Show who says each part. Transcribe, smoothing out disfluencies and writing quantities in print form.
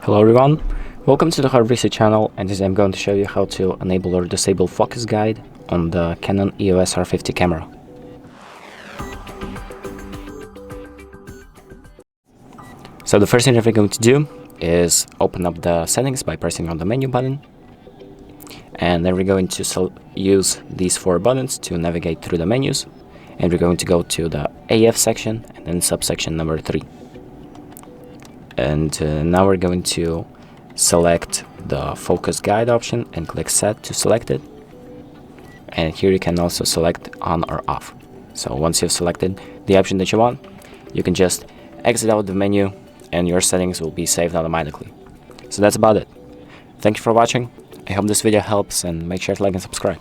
Speaker 1: Hello everyone, welcome to the HardReset channel, and today I'm going to show you how to enable or disable focus guide on the Canon EOS R50 camera. So the first thing that we're going to do is open up the settings by pressing on the menu button, and then we're going to use these four buttons to navigate through the menus, and we're going to go to the AF section and then subsection number 3. And now we're going to select the focus guide option and click set to select it. And here you can also select on or off. So once you've selected the option that you want, you can just exit out the menu and your settings will be saved automatically. So that's about it. Thank you for watching. I hope this video helps, and make sure to like and subscribe.